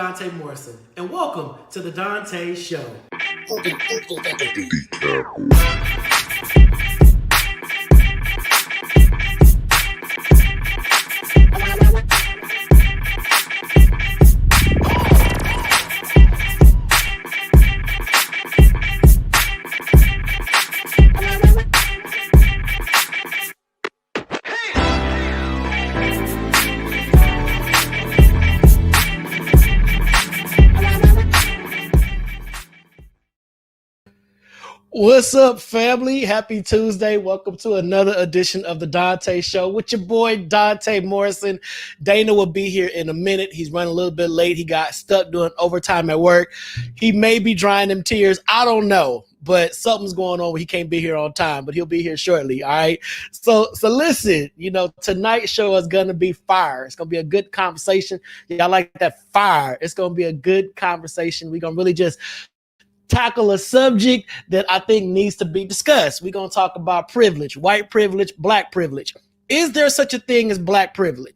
Donta Morrison, and welcome to the Donta Show. What's up, family? Happy Tuesday. Welcome to another edition of the Donta Show with your boy, Donta Morrison. Dana will be here in a minute. He's running a little bit late. He got stuck doing overtime at work. He may be drying them tears. I don't know, but something's going on where he can't be here on time, but he'll be here shortly, all right? So listen, tonight's show is going to be fire. It's going to be a good conversation. Y'all like that fire. It's going to be a good conversation. We're going to really just tackle a subject that I think needs to be discussed. We're going to talk about privilege, white privilege, black privilege. Is there such a thing as black privilege?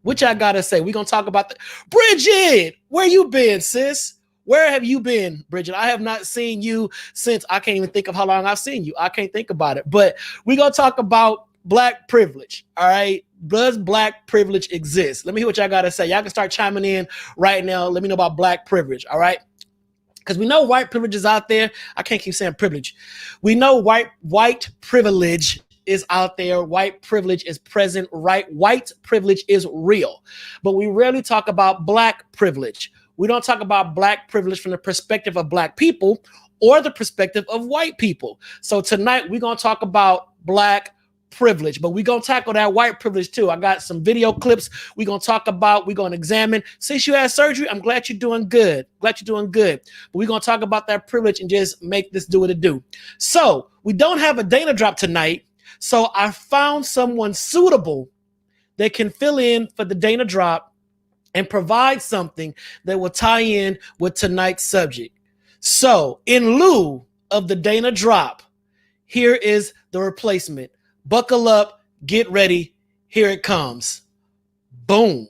Which I got to say, we're going to talk about Bridget, where you been, sis? Where have you been, Bridget? I have not seen you since I can't even think of how long I've seen you. I can't think about it, but we're going to talk about black privilege. All right. Does black privilege exist? Let me hear what y'all got to say. Y'all can start chiming in right now. Let me know about black privilege. All right. Because we know white privilege is out there. I can't keep saying privilege. We know white privilege is out there. White privilege is present, right? White privilege is real. But we rarely talk about black privilege. We don't talk about black privilege from the perspective of black people or the perspective of white people. So tonight we're going to talk about black privilege, but we're going to tackle that white privilege too. I got some video clips we're going to examine. Since you had surgery, I'm glad you're doing good. But we're going to talk about that privilege and just make this do what it do. So we don't have a Dana drop tonight. So I found someone suitable that can fill in for the Dana drop and provide something that will tie in with tonight's subject. So in lieu of the Dana drop, here is the replacement. Buckle up, get ready, here it comes. Boom.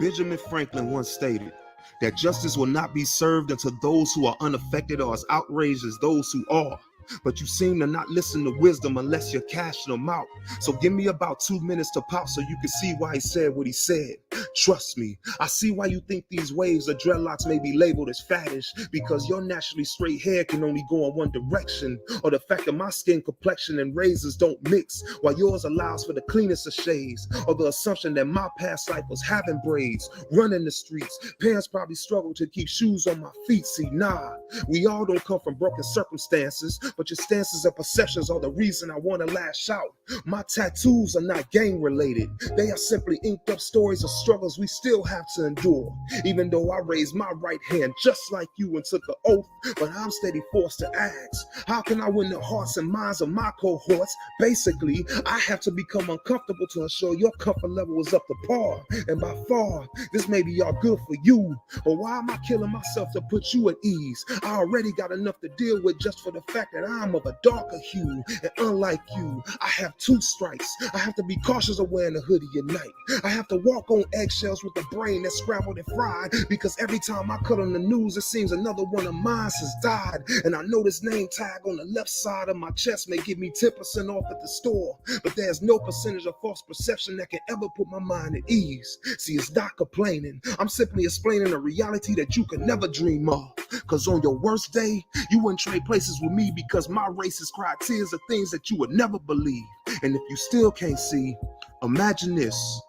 Benjamin Franklin once stated that justice will not be served unto those who are unaffected or as outraged as those who are. But you seem to not listen to wisdom unless you're cashing them out. So give me about 2 minutes to pop so you can see why he said what he said. Trust me, I see why you think these waves of dreadlocks may be labeled as faddish, because your naturally straight hair can only go in one direction, or the fact that my skin complexion and razors don't mix while yours allows for the cleanest of shades, or the assumption that my past life was having braids, running the streets. Parents probably struggle to keep shoes on my feet. See, nah, we all don't come from broken circumstances, but your stances and perceptions are the reason I want to lash out. My tattoos are not gang related. They are simply inked up stories of struggles we still have to endure. Even though I raised my right hand just like you and took an oath, but I'm steady forced to ask, how can I win the hearts and minds of my cohorts? Basically, I have to become uncomfortable to ensure your comfort level is up to par. And by far, this may be all good for you, but why am I killing myself to put you at ease? I already got enough to deal with just for the fact that I'm of a darker hue, and unlike you, I have 2 strikes. I have to be cautious of wearing a hoodie at night. I have to walk on eggshells with a brain that's scrambled and fried, because every time I cut on the news, it seems another one of mine has died. And I know this name tag on the left side of my chest may give me 10% off at the store, but there's no percentage of false perception that can ever put my mind at ease. See, it's not complaining. I'm simply explaining a reality that you could never dream of. Because on your worst day, you wouldn't trade places with me, because my racist cry tears of things that you would never believe. And if you still can't see, imagine this: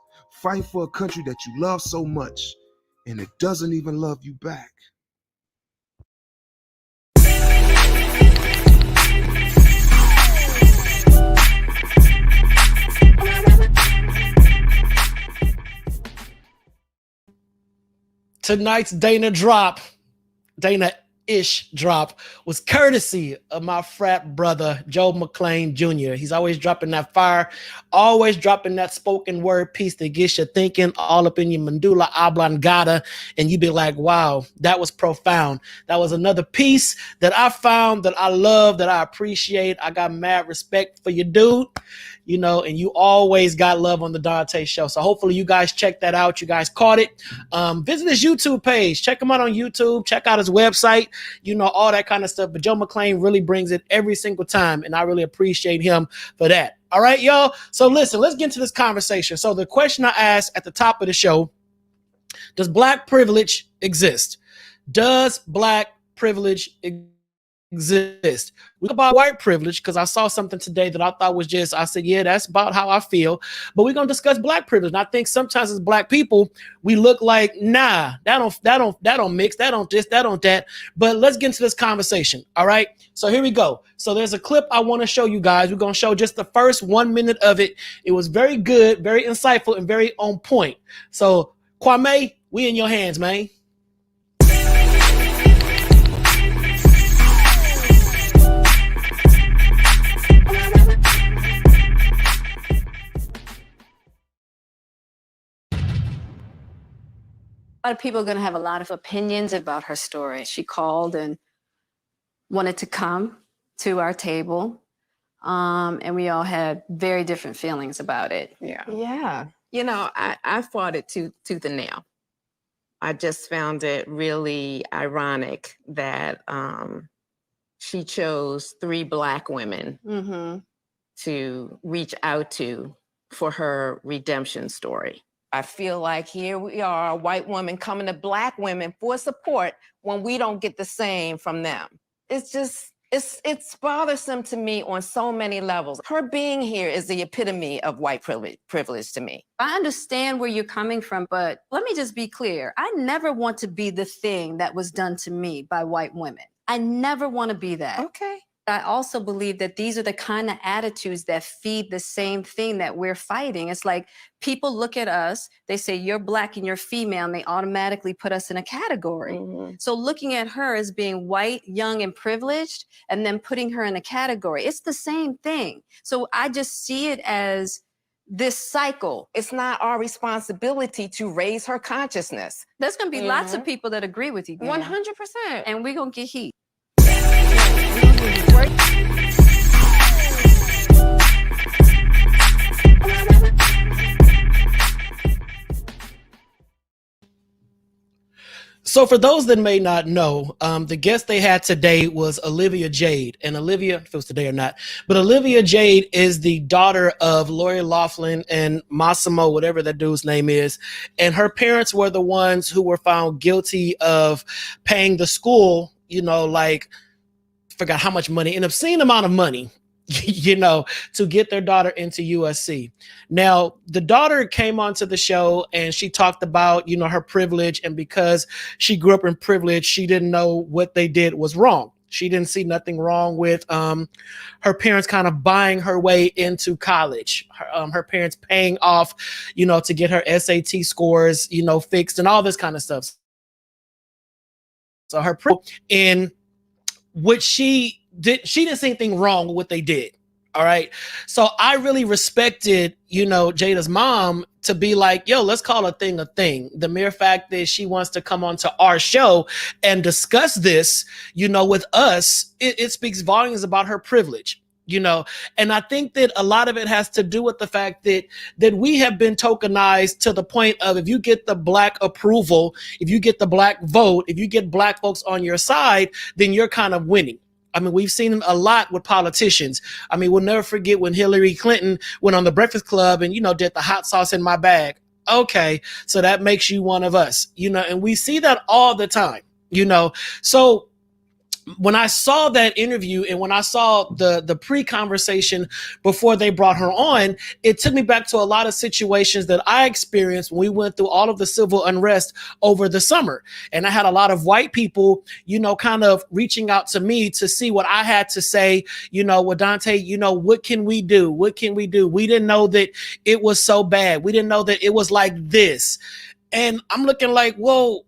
fight for a country that you love so much, and it doesn't even love you back. Tonight's Dana drop. Dana ish drop was courtesy of my frat brother, Joe McClain Jr. He's always dropping that fire, always dropping that spoken word piece that gets you thinking all up in your medulla oblongata. And you be like, wow, that was profound. That was another piece that I found that I love, that I appreciate. I got mad respect for you, dude. And you always got love on the Donta Show. So hopefully you guys check that out. You guys caught it. Visit his YouTube page. Check him out on YouTube. Check out his website. All that kind of stuff. But Joe McClain really brings it every single time, and I really appreciate him for that. All right, y'all. So listen, let's get into this conversation. So the question I asked at the top of the show, does black privilege exist? Does black privilege exist? We talk about white privilege because I saw something today that I thought was I said, yeah, that's about how I feel. But we're gonna discuss black privilege. And I think sometimes as black people, we look like, nah, that don't mix, that don't this, that don't that. But let's get into this conversation. All right. So here we go. So there's a clip I want to show you guys. We're gonna show just the first 1 minute of it. It was very good, very insightful, and very on point. So Kwame, we in your hands, man. A lot of people are going to have a lot of opinions about her story. She called and wanted to come to our table, and we all had very different feelings about it. Yeah. I fought it tooth and nail. I just found it really ironic that she chose 3 Black women to reach out to for her redemption story. I feel like here we are, a white woman coming to Black women for support when we don't get the same from them. It's just, it's bothersome to me on so many levels. Her being here is the epitome of white privilege to me. I understand where you're coming from, but let me just be clear. I never want to be the thing that was done to me by white women. I never want to be that. Okay. I also believe that these are the kind of attitudes that feed the same thing that we're fighting. It's like people look at us, they say, you're Black and you're female, and they automatically put us in a category. So looking at her as being white, young, and privileged, and then putting her in a category, it's the same thing. So I just see it as this cycle. It's not our responsibility to raise her consciousness. There's going to be lots of people that agree with you, Dana. 100%. And we're going to get heat. So for those that may not know, the guest they had today was Olivia Jade. And Olivia, if it was today or not, but Olivia Jade is the daughter of Lori Loughlin and Massimo, whatever that dude's name is. And her parents were the ones who were found guilty of paying the school, forgot how much money, an obscene amount of money, to get their daughter into USC. Now, the daughter came onto the show and she talked about, her privilege. And because she grew up in privilege, she didn't know what they did was wrong. She didn't see nothing wrong with her parents kind of buying her way into college, her parents paying off, to get her SAT scores, fixed and all this kind of stuff. So her in what she didn't see anything wrong with what they did. All right. So I really respected, Jada's mom to be like, yo, let's call a thing a thing. The mere fact that she wants to come onto our show and discuss this, with us, it speaks volumes about her privilege. And I think that a lot of it has to do with the fact that we have been tokenized to the point of, if you get the Black approval, if you get the Black vote, if you get Black folks on your side, then you're kind of winning. I mean, we've seen it a lot with politicians. I mean, we'll never forget when Hillary Clinton went on the Breakfast Club and, did the hot sauce in my bag. Okay, so that makes you one of us, and we see that all the time, So when I saw that interview and when I saw the pre-conversation before they brought her on, it took me back to a lot of situations that I experienced when we went through all of the civil unrest over the summer. And I had a lot of white people, kind of reaching out to me to see what I had to say, well, Donta, what can we do? What can we do? We didn't know that it was so bad. We didn't know that it was like this. And I'm looking like, well,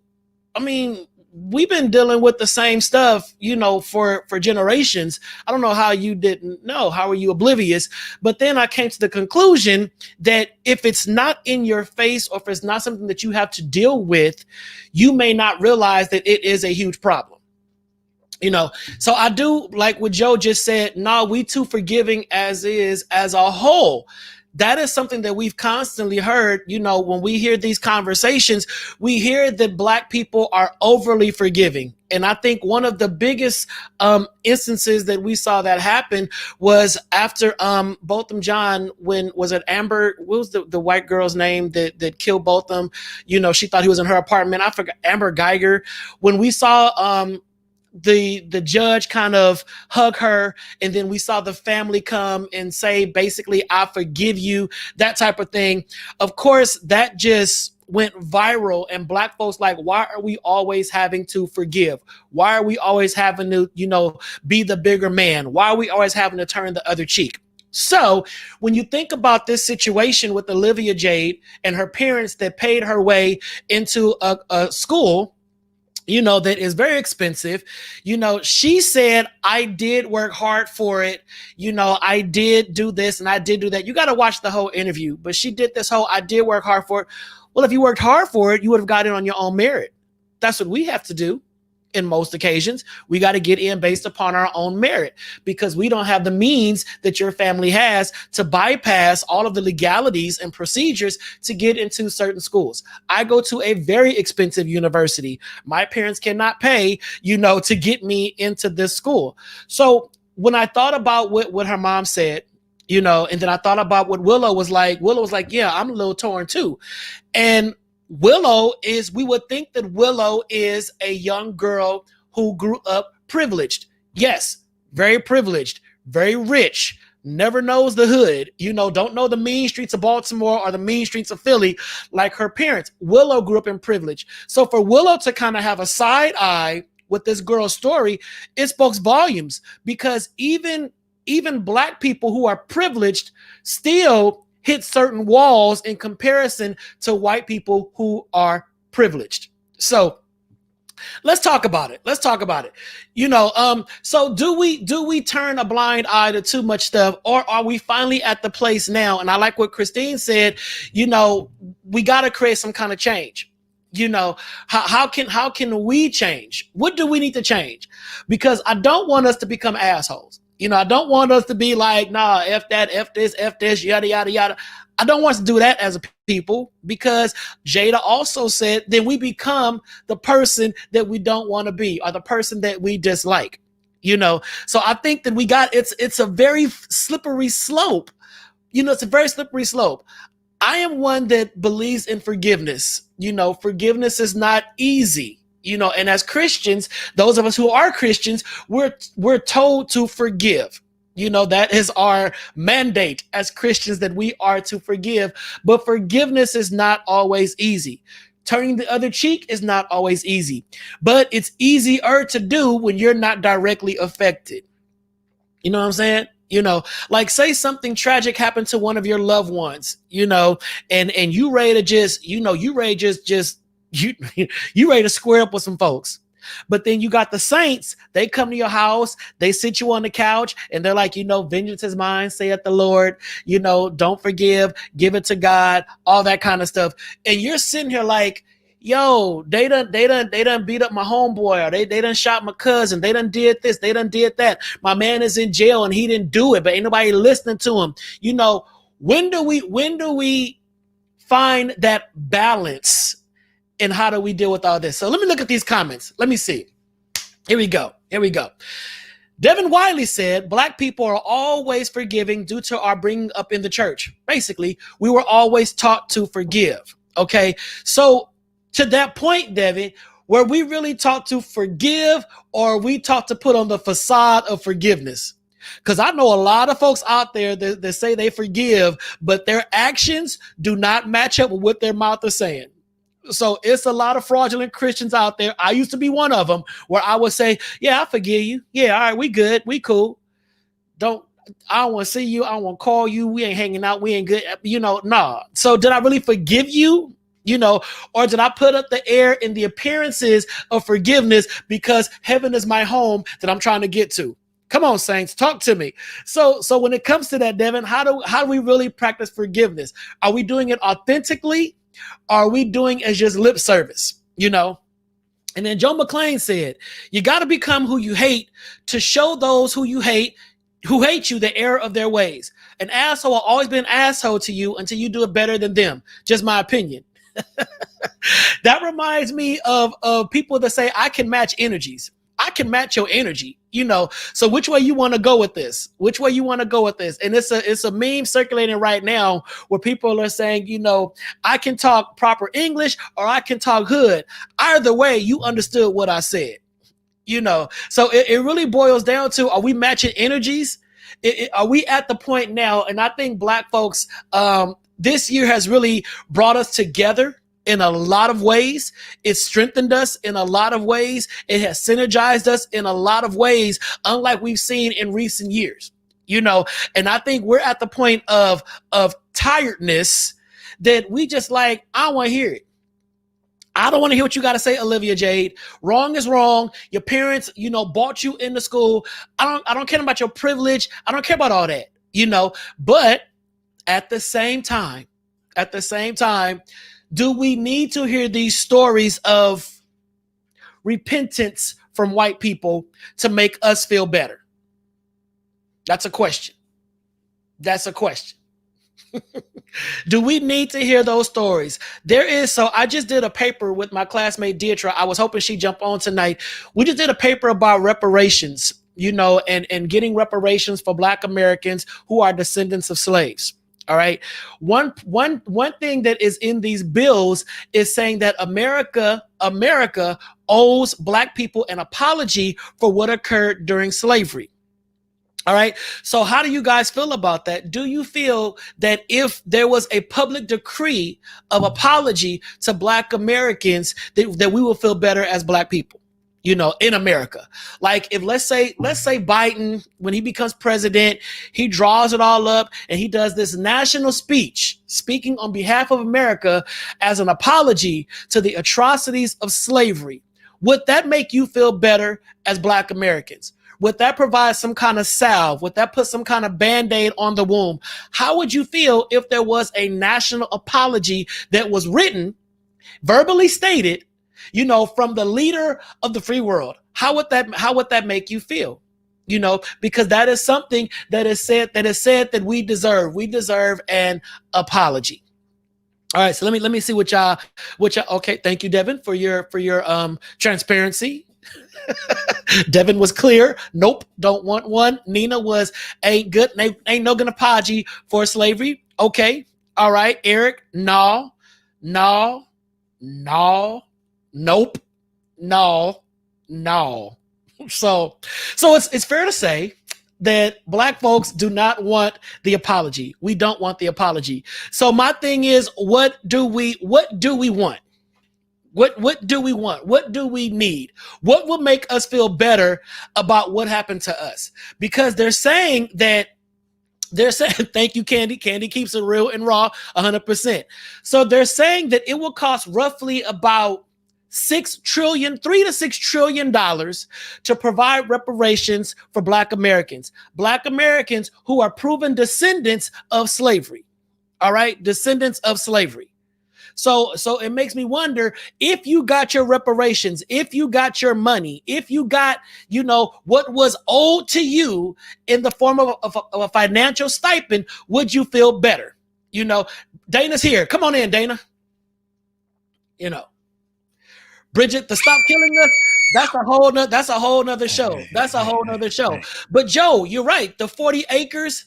I mean, we've been dealing with the same stuff, for generations. I don't know how you didn't know. How are you oblivious? But then I came to the conclusion that if it's not in your face, or if it's not something that you have to deal with, you may not realize that it is a huge problem. So I do like what Joe just said. No, we too forgiving as is, as a whole. That is something that we've constantly heard. When we hear these conversations, we hear that Black people are overly forgiving. And I think one of the biggest instances that we saw that happen was after Botham John, when was it Amber? What was the white girl's name that killed Botham? She thought he was in her apartment. I forgot, Amber Geiger. When we saw the judge kind of hug her, and then we saw the family come and say, basically, I forgive you, that type of thing. Of course, that just went viral, and Black folks like, why are we always having to forgive? Why are we always having to, be the bigger man? Why are we always having to turn the other cheek? So when you think about this situation with Olivia Jade and her parents that paid her way into a school, that is very expensive. She said, I did work hard for it. I did do this and I did do that. You got to watch the whole interview, but she did this whole, I did work hard for it. Well, if you worked hard for it, you would have got in on your own merit. That's what we have to do. In most occasions, we got to get in based upon our own merit, because we don't have the means that your family has to bypass all of the legalities and procedures to get into certain schools. I go to a very expensive university. My parents cannot pay, to get me into this school. So when I thought about what her mom said, and then I thought about what Willow was like, yeah, I'm a little torn too. And we would think that Willow is a young girl who grew up privileged. Yes, very privileged, very rich, never knows the hood, don't know the mean streets of Baltimore or the mean streets of Philly like her parents. Willow grew up in privilege. So for Willow to kind of have a side eye with this girl's story, it spoke volumes, because even Black people who are privileged still hit certain walls in comparison to white people who are privileged. So let's talk about it. So do we turn a blind eye to too much stuff, or are we finally at the place now? And I like what Christine said, we got to create some kind of change. How can we change? What do we need to change? Because I don't want us to become assholes. I don't want us to be like, nah, F that, F this, yada, yada, yada. I don't want us to do that as a people, because Jada also said then we become the person that we don't want to be, or the person that we dislike. So I think that it's a very slippery slope. It's a very slippery slope. I am one that believes in forgiveness. Forgiveness is not easy. And as Christians, those of us who are Christians, we're told to forgive. That is our mandate as Christians, that we are to forgive. But forgiveness is not always easy. Turning the other cheek is not always easy. But it's easier to do when you're not directly affected. You know what I'm saying? Like say something tragic happened to one of your loved ones, and you ready to just, you ready just you ready to square up with some folks. But then you got the saints, they come to your house, they sit you on the couch, and they're like, vengeance is mine, saith the Lord, don't forgive, give it to God, all that kind of stuff. And you're sitting here like, yo, they done beat up my homeboy, or they done shot my cousin, they done did this, they done did that. My man is in jail and he didn't do it, but ain't nobody listening to him. When do we find that balance? And how do we deal with all this? So let me look at these comments. Let me see. Here we go. Devin Wiley said, Black people are always forgiving due to our bringing up in the church. Basically, we were always taught to forgive. Okay. So to that point, Devin, were we really taught to forgive, or are we taught to put on the facade of forgiveness? Because I know a lot of folks out there that say they forgive, but their actions do not match up with what their mouth is saying. So it's a lot of fraudulent Christians out there. I used to be one of them, where I would say, yeah, I forgive you. Yeah, all right, we good. We cool. I don't want to see you. I don't want to call you. We ain't hanging out. We ain't good. Nah. So did I really forgive you? Or did I put up the air in the appearances of forgiveness because heaven is my home that I'm trying to get to? Come on, saints, talk to me. So when it comes to that, Devin, how do we really practice forgiveness? Are we doing it authentically? Or are we doing as just lip service? And then Joe McClain said, you got to become who you hate to show those who hate you the error of their ways. An asshole will always be an asshole to you until you do it better than them. Just my opinion. That reminds me of people that say, I can match energies. I can match your energy, So which way you want to go with this? And it's a meme circulating right now where people are saying, I can talk proper English or I can talk hood. Either way, you understood what I said, So it really boils down to, are we matching energies? Are we at the point now? And I think Black folks, this year has really brought us together in a lot of ways. It's strengthened us in a lot of ways. It has synergized us in a lot of ways, unlike we've seen in recent years, and I think we're at the point of tiredness that we just like, I don't want to hear it. I don't want to hear what you got to say, Olivia Jade. Wrong is wrong. Your parents, bought you into school. I don't care about your privilege. I don't care about all that, but at the same time, do we need to hear these stories of repentance from white people to make us feel better? That's a question. Do we need to hear those stories? So I just did a paper with my classmate Deidre. I was hoping she'd jump on tonight. We just did a paper about reparations, and getting reparations for Black Americans who are descendants of slaves. All right. One thing that is in these bills is saying that America owes Black people an apology for what occurred during slavery. All right. So how do you guys feel about that? Do you feel that if there was a public decree of apology to Black Americans, that we will feel better as Black people? In America, like if let's say Biden, when he becomes president, he draws it all up and he does this national speech speaking on behalf of America as an apology to the atrocities of slavery. Would that make you feel better as Black Americans? Would that provide some kind of salve? Would that put some kind of Band-Aid on the wound? How would you feel if there was a national apology that was written, verbally stated, from the leader of the free world? How would that make you feel? Because that is something that is said that we deserve. We deserve an apology. All right, so let me see what y'all. Okay, thank you, Devin, for your transparency. Devin was clear. Nope, don't want one. Nina was ain't no gonna apology for slavery. Okay, all right. Eric, no. Nope. No. So it's fair to say that Black folks do not want the apology. We don't want the apology. So my thing is, what do we want? What do we want? What do we need? What will make us feel better about what happened to us? Because they're saying, thank you, Candy. Candy keeps it real and raw 100%. So they're saying that it will cost roughly about $3 to $6 trillion to provide reparations for Black Americans who are proven descendants of slavery. All right, descendants of slavery. So it makes me wonder, if you got your reparations, if you got your money, if you got, what was owed to you in the form of a financial stipend, would you feel better? Dana's here. Come on in, Dana. Bridget, to stop killing us, that's a whole nother show. That's a whole nother show. But Joe, you're right. The 40 acres.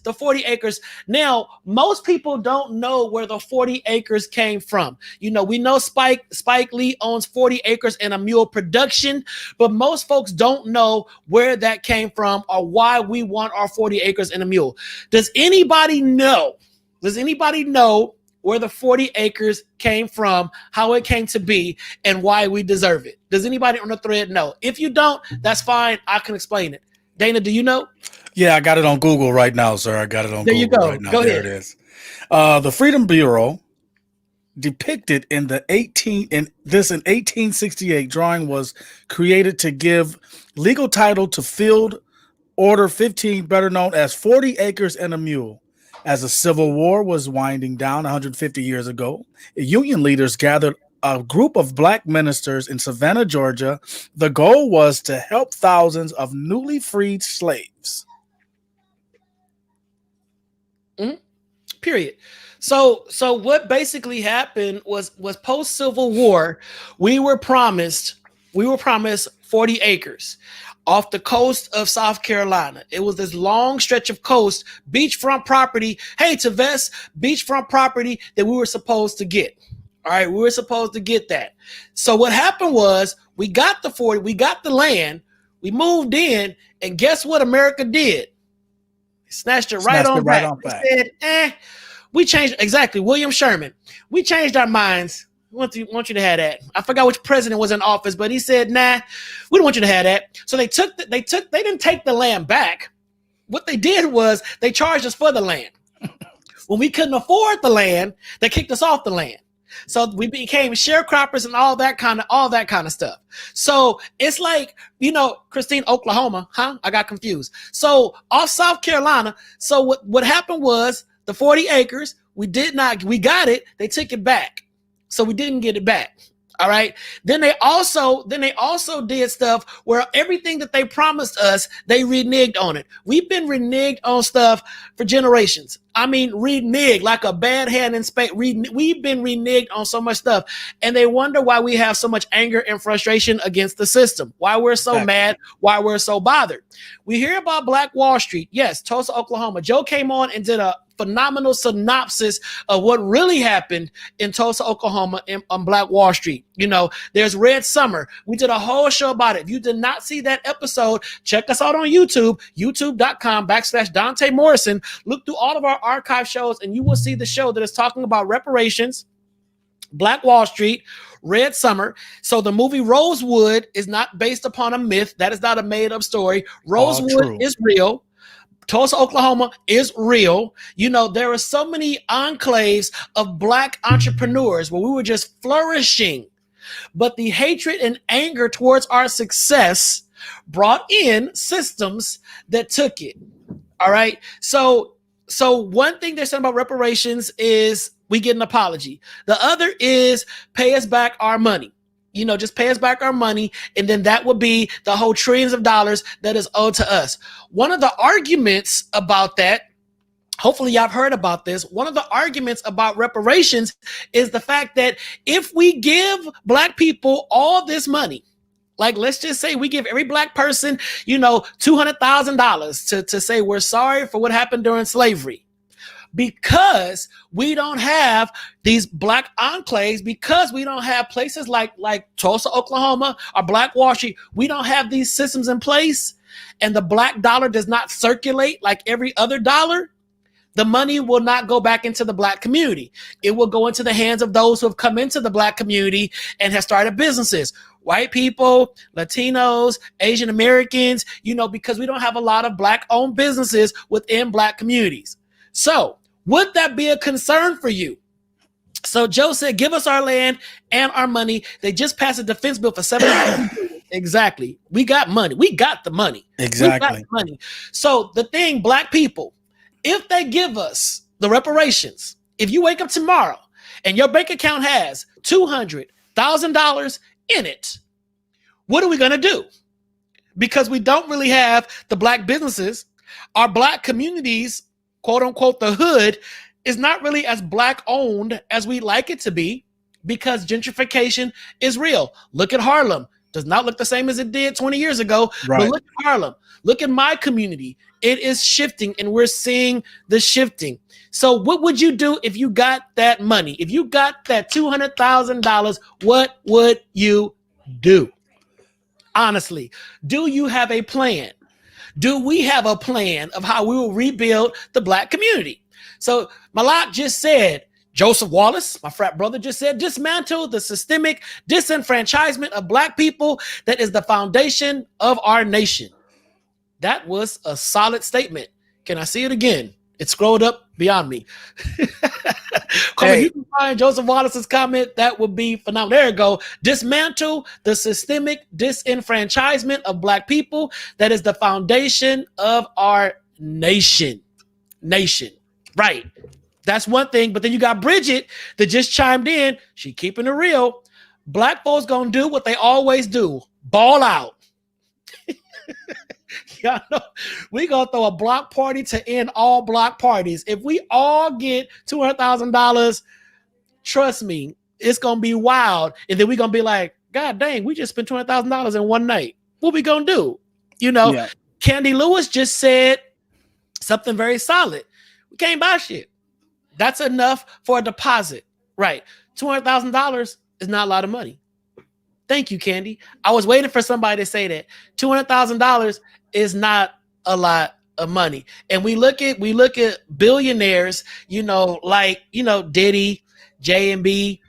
Now, most people don't know where the 40 acres came from. We know Spike Lee owns 40 acres and a mule production, but most folks don't know where that came from or why we want our 40 acres and a mule. Does anybody know where the 40 acres came from, how it came to be, and why we deserve it? Does anybody on the thread know? If you don't, that's fine. I can explain it. Dana, do you know? Yeah, I got it on Google right now, sir. I got it on there Google you go. right now. Go there ahead. it is. The Freedom Bureau depicted in the 1868 drawing was created to give legal title to Field Order 15, better known as 40 Acres and a Mule. As the Civil War was winding down 150 years ago, Union leaders gathered a group of black ministers in Savannah, Georgia. The goal was to help thousands of newly freed slaves. Period. So what basically happened was post Civil War, we were promised 40 acres off the coast of South Carolina. It was this long stretch of coast, beachfront property. Hey, Tavess, beachfront property that we were supposed to get. All right, we were supposed to get that. So what happened was we got the 40, we got the land, we moved in, and guess what America did? Snatched it right on back. They said, we changed, exactly, William Sherman. We changed our minds. We want you to have that. I forgot which president was in office, but he said, nah, we don't want you to have that. So they didn't take the land back. What they did was they charged us for the land. When we couldn't afford the land, they kicked us off the land. So we became sharecroppers and all that kind of stuff. So it's like, Christine, Oklahoma, huh? I got confused. So off South Carolina. So what happened was the 40 acres, we got it. They took it back. So we didn't get it back. All right. Then they also did stuff where everything that they promised us, they reneged on it. We've been reneged on stuff for generations. I mean, reneged like a bad hand in spade. We've been reneged on so much stuff, and they wonder why we have so much anger and frustration against the system. Why we're so mad. Why we're so bothered. We hear about Black Wall Street. Yes, Tulsa, Oklahoma. Joe came on and did a phenomenal synopsis of what really happened in Tulsa, Oklahoma on Black Wall Street. There's Red Summer. We did a whole show about it. If you did not see that episode, check us out on YouTube, youtube.com/Donta Morrison. Look through all of our archive shows and you will see the show that is talking about reparations, Black Wall Street, Red Summer. So the movie Rosewood is not based upon a myth. That is not a made up story. Rosewood is real. Tulsa, Oklahoma is real. There are so many enclaves of Black entrepreneurs where we were just flourishing. But the hatred and anger towards our success brought in systems that took it. All right. So one thing they're saying about reparations is we get an apology. The other is pay us back our money. Just pay us back our money, and then that would be the whole trillions of dollars that is owed to us. One of the arguments about that, hopefully y'all have heard about this, one of the arguments about reparations is the fact that if we give Black people all this money, like let's just say we give every Black person, $200,000 to say we're sorry for what happened during slavery. Because we don't have these Black enclaves, because we don't have places like Tulsa, Oklahoma, or Black Wall Street, we don't have these systems in place, and the Black dollar does not circulate like every other dollar, the money will not go back into the Black community. It will go into the hands of those who have come into the Black community and have started businesses. White people, Latinos, Asian Americans, because we don't have a lot of Black-owned businesses within Black communities. So would that be a concern for you? So Joe said, give us our land and our money. They just passed a defense bill for $7 billion. Exactly. We got money. We got the money. Exactly. We got the money. So the thing, Black people, if they give us the reparations, if you wake up tomorrow and your bank account has $200,000 in it, what are we going to do? Because we don't really have the Black businesses. Our Black communities, quote unquote, the hood, is not really as Black owned as we like it to be, because gentrification is real. Look at Harlem. Does not look the same as it did 20 years ago. Right. But look at Harlem. Look at my community. It is shifting, and we're seeing the shifting. So what would you do if you got that money? If you got that $200,000, what would you do? Honestly, do you have a plan? Do we have a plan of how we will rebuild the Black community? So Malak just said, Joseph Wallace, my frat brother, just said, dismantle the systemic disenfranchisement of Black people that is the foundation of our nation. That was a solid statement. Can I see it again? It scrolled up beyond me. If you can find Joseph Wallace's comment, that would be phenomenal. There you go. Dismantle the systemic disenfranchisement of Black people. That is the foundation of our nation. Right. That's one thing. But then you got Bridget that just chimed in. She keeping it real. Black folks gonna do what they always do. Ball out. Y'all know, we gonna throw a block party to end all block parties. If we all get $200,000, trust me, it's gonna be wild. And then we gonna be like, God dang, we just spent $200,000 in one night. What we gonna do? You know, Yeah. Candy Lewis just said something very solid. We can't buy shit. That's enough for a deposit, right? $200,000 is not a lot of money. Thank you, Candy. I was waiting for somebody to say that. $200,000 is not a lot of money. And we look at billionaires, like Diddy, J&B,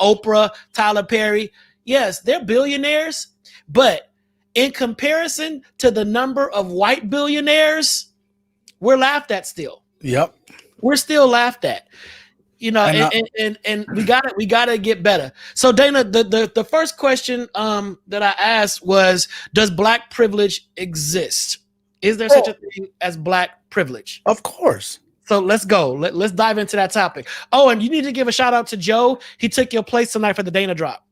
Oprah, Tyler Perry. Yes, they're billionaires, but in comparison to the number of white billionaires, we're laughed at still. Yep. We're still laughed at. And we gotta get better. So Dana, the first question that I asked was, does Black privilege exist? Is there such a thing as Black privilege? Of course. So let's go. Let's dive into that topic. Oh, and you need to give a shout out to Joe. He took your place tonight for the Dana drop.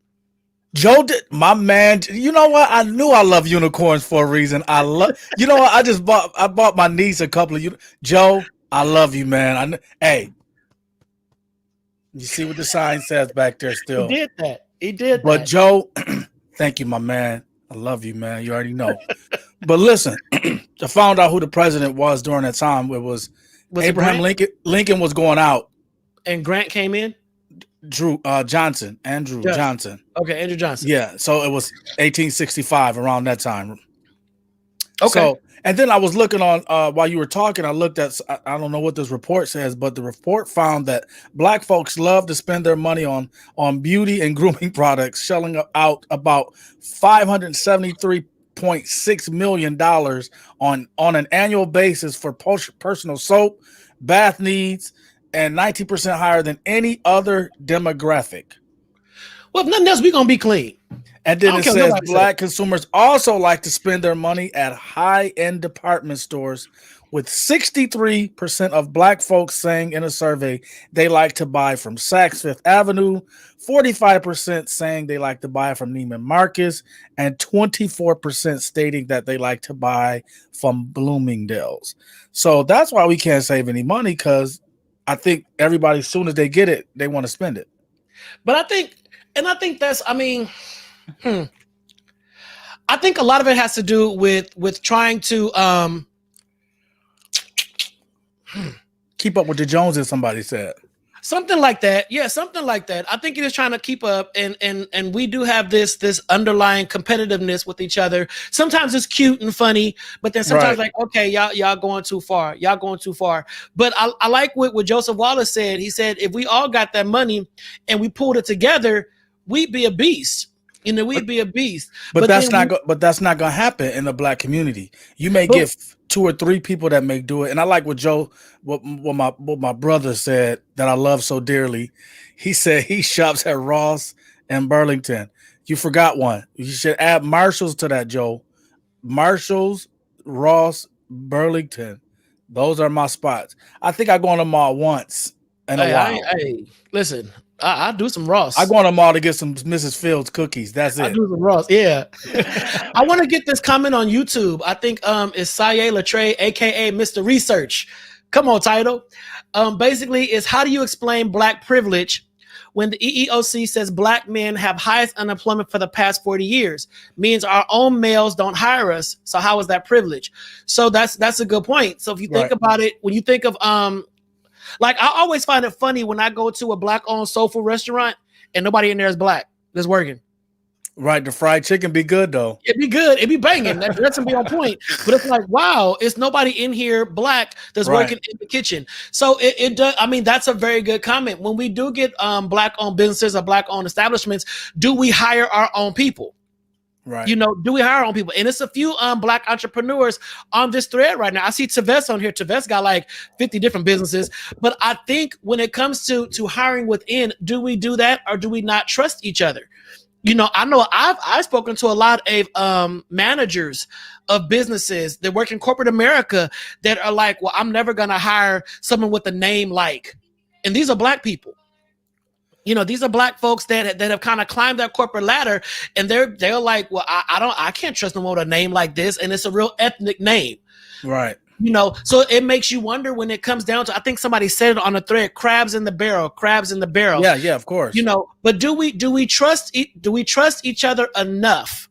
Joe did, my man. You know what? I knew I love unicorns for a reason. I bought my niece a couple of Joe, I love you, man. Hey, you see what the sign says back there still. He did that. But Joe, thank you, my man. I love you, man. You already know. But listen, I found out who the president was during that time. It was Abraham Lincoln. Lincoln was going out. And Grant came in? Andrew Johnson. Okay, Andrew Johnson. Yeah, so it was 1865, around that time. Okay. So, and then I was looking on while you were talking. I looked at, I don't know what this report says, but the report found that Black folks love to spend their money on beauty and grooming products, shelling out about $573.6 million on an annual basis for personal soap, bath needs, and 19% higher than any other demographic. Well, if nothing else, we're going to be clean. And then it says Black consumers also like to spend their money at high-end department stores, with 63% of Black folks saying in a survey they like to buy from Saks Fifth Avenue, 45% saying they like to buy from Neiman Marcus, and 24% stating that they like to buy from Bloomingdale's. So that's why we can't save any money, because I think everybody, as soon as they get it, they want to spend it. But I think that's, I think a lot of it has to do with trying to keep up with the Joneses, somebody said. Something like that. Yeah, something like that. I think it is trying to keep up, and we do have this underlying competitiveness with each other. Sometimes it's cute and funny, but then sometimes like, okay, y'all going too far. But I like what Joseph Wallace said. He said, if we all got that money and we pulled it together, we'd be a beast. We'd be a beast. But that's not going to happen in the Black community. You may get 2 or 3 people that may do it. And I like what my brother said that I love so dearly. He said he shops at Ross and Burlington. You forgot one. You should add Marshalls to that, Joe. Marshalls, Ross, Burlington. Those are my spots. I think I go on the mall once in a while. Listen, I do some Ross. I go on the mall to get some Mrs. Fields cookies. That's it. I do some Ross. Yeah. I want to get this comment on YouTube. I think it's Saye Latre, aka Mr. Research. Come on, title. Basically, is how do you explain Black privilege when the EEOC says Black men have highest unemployment for the past 40 years? Means our own males don't hire us. So how is that privilege? So that's a good point. So if you think about it, when you think of like, I always find it funny when I go to a Black-owned soul food restaurant and nobody in there is Black that's working. Right, the fried chicken be good though. It'd be good. It'd be banging. That dressing be on point. But it's like, wow, it's nobody in here Black that's working in the kitchen. So it does. I mean, that's a very good comment. When we do get Black-owned businesses or Black-owned establishments, do we hire our own people? Right. You know, do we hire our own people? And it's a few black entrepreneurs on this thread right now. I see Tavess on here. Tavess got like 50 different businesses. But I think when it comes to hiring within, do we do that or do we not trust each other? You know I've spoken to a lot of managers of businesses that work in corporate America that are like, well, I'm never gonna hire someone with a name like, and these are black people. You know, these are black folks that have kind of climbed that corporate ladder, and they're like, well, I can't trust them with a name like this, and it's a real ethnic name. Right. You know, so it makes you wonder when it comes down to, I think somebody said it on a thread, crabs in the barrel. Yeah, of course. You know, but do we trust each other enough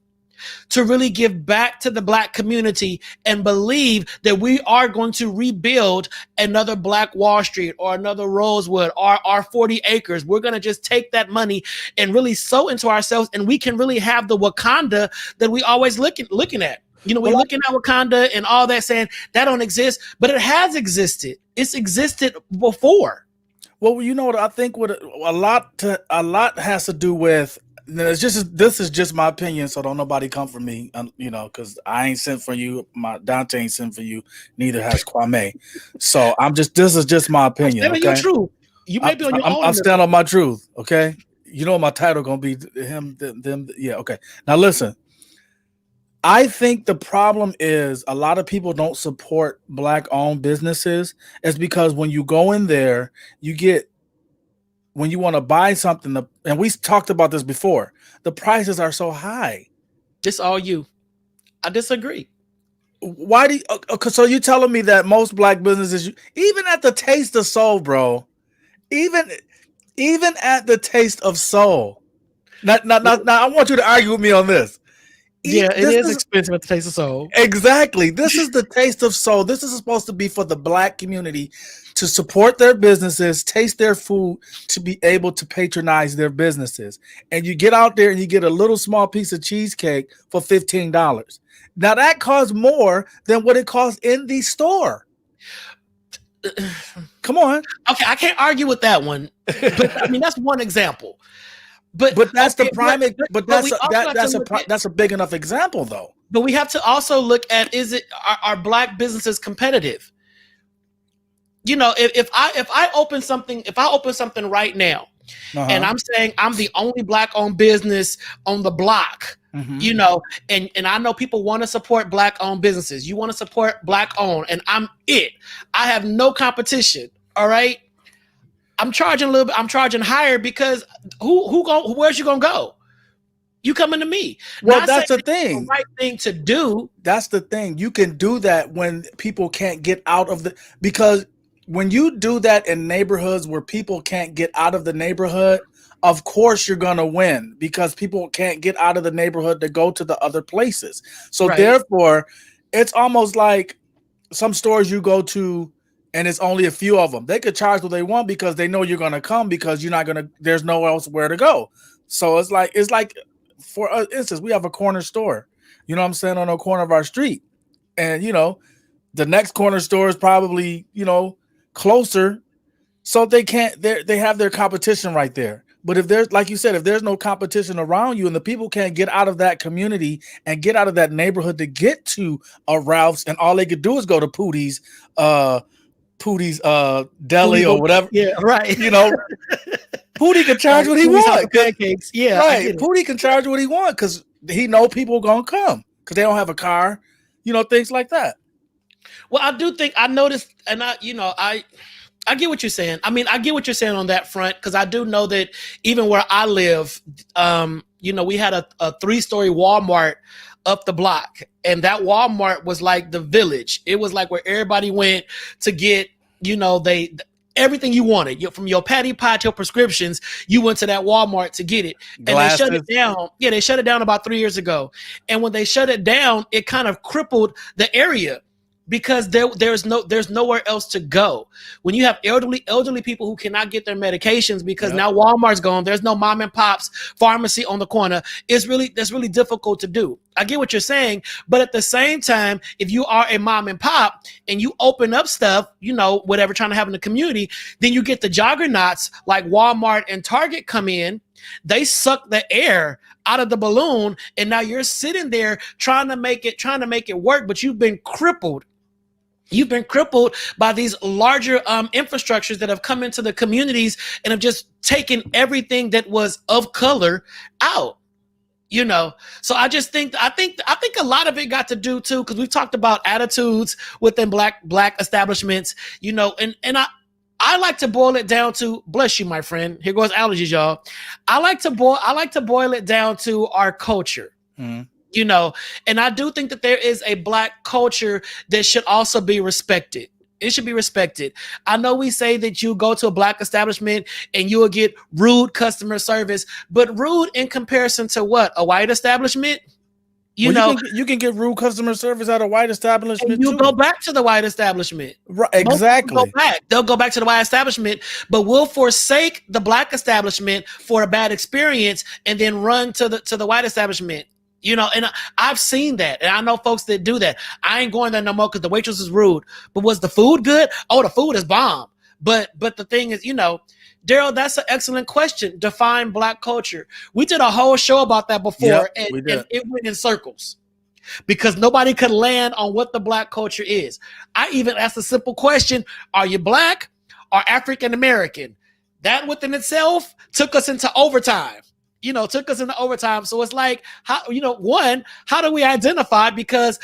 to really give back to the black community and believe that we are going to rebuild another Black Wall Street or another Rosewood or our 40 acres? We're going to just take that money and really sow into ourselves, and we can really have the Wakanda that we always looking at. You know, we're looking at Wakanda and all that, saying that don't exist, but it has existed. It's existed before. Well, you know what I think what a lot has to do with. This is just my opinion, so don't nobody come for me. You know, because I ain't sent for you. My Dante ain't sent for you. Neither has Kwame. So this is just my opinion. Okay? Your truth. You may be on your own. I'm standing on my truth. Okay. You know what my title gonna be? Him, them. Yeah. Okay. Now listen. I think the problem is a lot of people don't support Black-owned businesses. It's because when you go in there, when you want to buy something, and we talked about this before, the prices are so high. This all you. I disagree. Why do you, so you telling me that most black businesses, even at the Taste of Soul, bro, even at the Taste of Soul, now I want you to argue with me on this. Yeah, it is expensive at the Taste of Soul. Exactly. This is the Taste of Soul. This is supposed to be for the black community to support their businesses, taste their food, to be able to patronize their businesses. And you get out there and you get a little small piece of cheesecake for $15. Now that costs more than what it costs in the store. Come on. Okay, I can't argue with that one. But I mean, that's one example. But that's okay, the prime. But that's a big enough example, though. But we have to also look at, are black businesses competitive? You know, if I open something right now, and I'm saying I'm the only black-owned business on the block, you know, and I know people want to support black-owned businesses. You want to support black-owned, and I'm it. I have no competition. All right. I'm charging a little bit. I'm charging higher because where's you gonna go? You coming to me. Well, Not that's the saying thing. it's the right thing to do. That's the thing. You can do that when people can't get out of because when you do that in neighborhoods where people can't get out of the neighborhood, of course you're gonna win because people can't get out of the neighborhood to go to the other places. So therefore, it's almost like some stores you go to and it's only a few of them. They could charge what they want because they know you're going to come because there's nowhere else where to go. So it's like for instance, we have a corner store, you know what I'm saying, on a corner of our street. And, you know, the next corner store is probably, you know, closer. So they have their competition right there. But if there's, like you said, if there's no competition around you and the people can't get out of that community and get out of that neighborhood to get to a Ralph's, and all they could do is go to Pootie's deli or whatever. Yeah, right. You know, Pootie can charge what he wants. Pancakes. Yeah, right. Pootie can charge what he wants because he know people gonna come because they don't have a car. You know, things like that. Well, I do think I noticed, and I get what you're saying. I mean, I get what you're saying on that front because I do know that even where I live, you know, we had a 3-story Walmart up the block, and that Walmart was like the village. It was like where everybody went to get, you know, everything you wanted. From your patty pie to your prescriptions, you went to that Walmart to get it. And Glasses. they shut it down. Yeah, they shut it down about 3 years ago. And when they shut it down, it kind of crippled the area because there's nowhere else to go. When you have elderly people who cannot get their medications because now Walmart's gone, there's no mom and pop's pharmacy on the corner. That's really difficult to do. I get what you're saying, but at the same time, if you are a mom and pop and you open up stuff, you know, whatever trying to have in the community, then you get the juggernauts like Walmart and Target come in They suck the air out of the balloon, and now you're sitting there trying to make it work, but you've been crippled. You've been crippled by these larger infrastructures that have come into the communities and have just taken everything that was of color out. So I think a lot of it got to do too, because we've talked about attitudes within black establishments, and I like to boil it down to, bless you, my friend. Here goes allergies, y'all. I like to boil it down to our culture. Mm-hmm. And I do think that there is a black culture that should also be respected. It should be respected. I know we say that you go to a black establishment and you will get rude customer service, but rude in comparison to what? A white establishment? You can get rude customer service at a white establishment. You go back to the white establishment. Right, exactly. They'll go back to the white establishment, but we'll forsake the black establishment for a bad experience and then run to the white establishment. And I've seen that, and I know folks that do that. I ain't going there no more because the waitress is rude. But was the food good? Oh, the food is bomb. But the thing is, Daryl, that's an excellent question. Define black culture. We did a whole show about that before, and it went in circles because nobody could land on what the black culture is. I even asked a simple question: are you black or African American? That within itself took us into overtime. So it's like, how do we identify? Because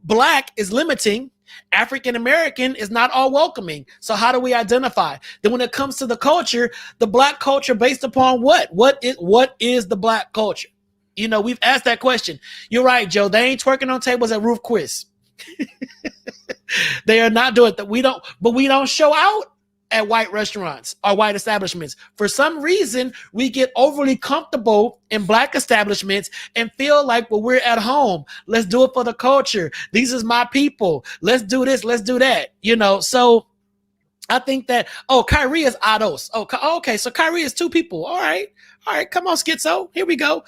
black is limiting, African American is not all welcoming. So how do we identify? Then when it comes to the culture, the black culture based upon what? What is the black culture? We've asked that question. You're right, Joe. They ain't twerking on tables at Roof Quiz. They are not doing that. We don't show out at white restaurants or white establishments. For some reason, we get overly comfortable in black establishments and feel like, well, we're at home. Let's do it for the culture. These is my people. Let's do this. Let's do that. So I think that, Kyrie is Ados. Okay. So Kyrie is two people. All right. Come on, Schizo. Here we go.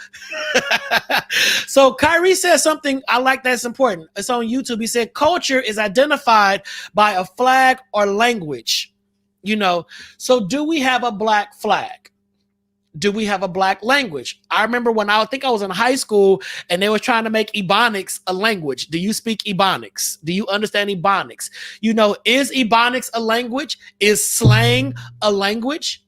So Kyrie says something I like that's important. It's on YouTube. He said, culture is identified by a flag or language. So do we have a black flag? Do we have a black language? I remember when I think I was in high school and they were trying to make Ebonics a language. Do you speak Ebonics? Do you understand Ebonics? Is Ebonics a language? Is slang a language?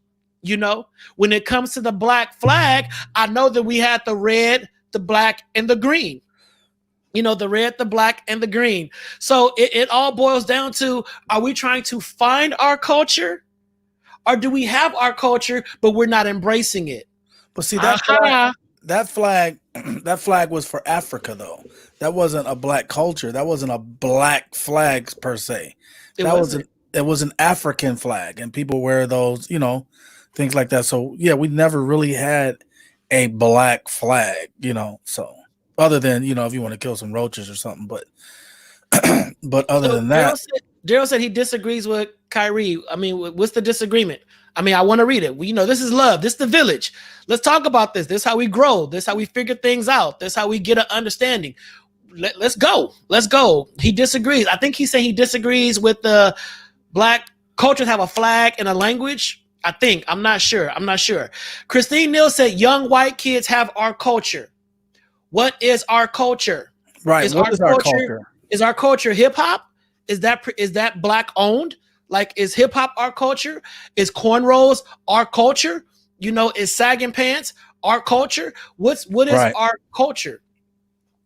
When it comes to the black flag, I know that we had the red, the black, and the green. The red, the black, and the green. So it all boils down to, are we trying to find our culture? Or do we have our culture, but we're not embracing it? But see, that flag was for Africa, though. That wasn't a black culture. That wasn't a black flag per se. It was an African flag, and people wear those, things like that. So yeah, we never really had a black flag, so. Other than, if you want to kill some roaches or something, but other than that. Daryl said he disagrees with Kyrie. I mean, what's the disagreement? I mean, I want to read it. This is love. This is the village. Let's talk about this. This is how we grow. This is how we figure things out. This is how we get an understanding. Let's go. Let's go. He disagrees. I think he's saying he disagrees with the black cultures have a flag and a language. I think. I'm not sure. Christine Neal said young white kids have our culture. What is our culture? Right. What is our culture? Is our culture hip hop? Is that black owned? Like, is hip hop our culture? Is cornrows our culture? Is sagging pants our culture? What is our culture?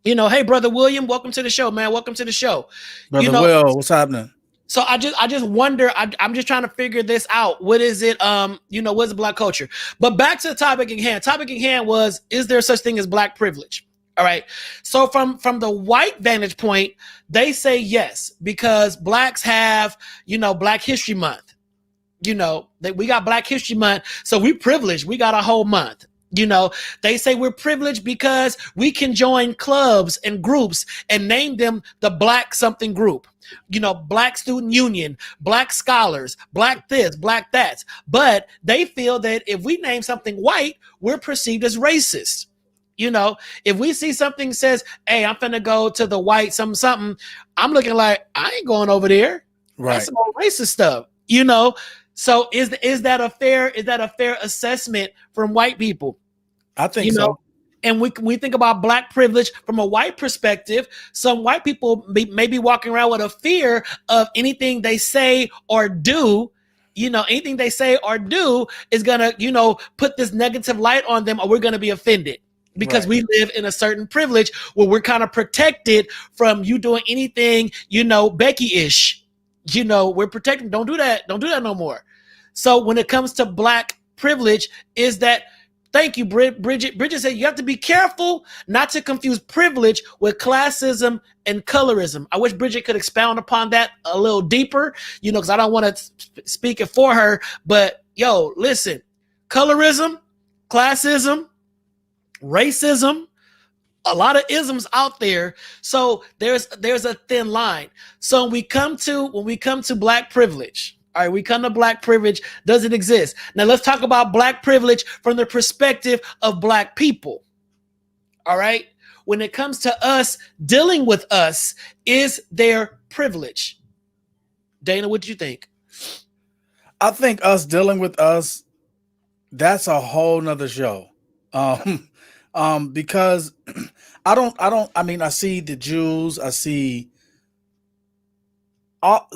Hey, Brother William, welcome to the show, man. Welcome to the show. Brother Will, what's happening? So I just wonder, I'm just trying to figure this out. What is it? What's black culture? But back to the topic at hand. Topic at hand was, is there such thing as black privilege? All right. So from the white vantage point, they say yes, because blacks have, Black History Month. We got Black History Month. So we privileged. We got a whole month. They say we're privileged because we can join clubs and groups and name them the Black something group. Black Student Union, Black Scholars, Black this, Black that. But they feel that if we name something white, we're perceived as racist. If we see something says, hey, I'm finna go to the white something, I'm looking like, I ain't going over there. Right. That's some old racist stuff, So is that a fair assessment from white people? I think You know, so. and we think about black privilege from a white perspective. Some white people may be walking around with a fear of anything they say or do. Anything they say or do is gonna, put this negative light on them, or we're gonna be offended because Right. we live in a certain privilege where we're kind of protected from you doing anything, Becky-ish. We're protected. Don't do that. Don't do that no more. So when it comes to black privilege, is that thank you, Bridget. Bridget said you have to be careful not to confuse privilege with classism and colorism. I wish Bridget could expound upon that a little deeper, because I don't want to speak it for her. But listen, colorism, classism, racism, a lot of isms out there. So there's a thin line. So when we come to black privilege, all right, we come to black privilege. Does it exist? Now let's talk about black privilege from the perspective of black people. All right. When it comes to us dealing with us, is there privilege? Dana, what do you think? I think us dealing with us, that's a whole nother show. Because I see the Jews, I see all,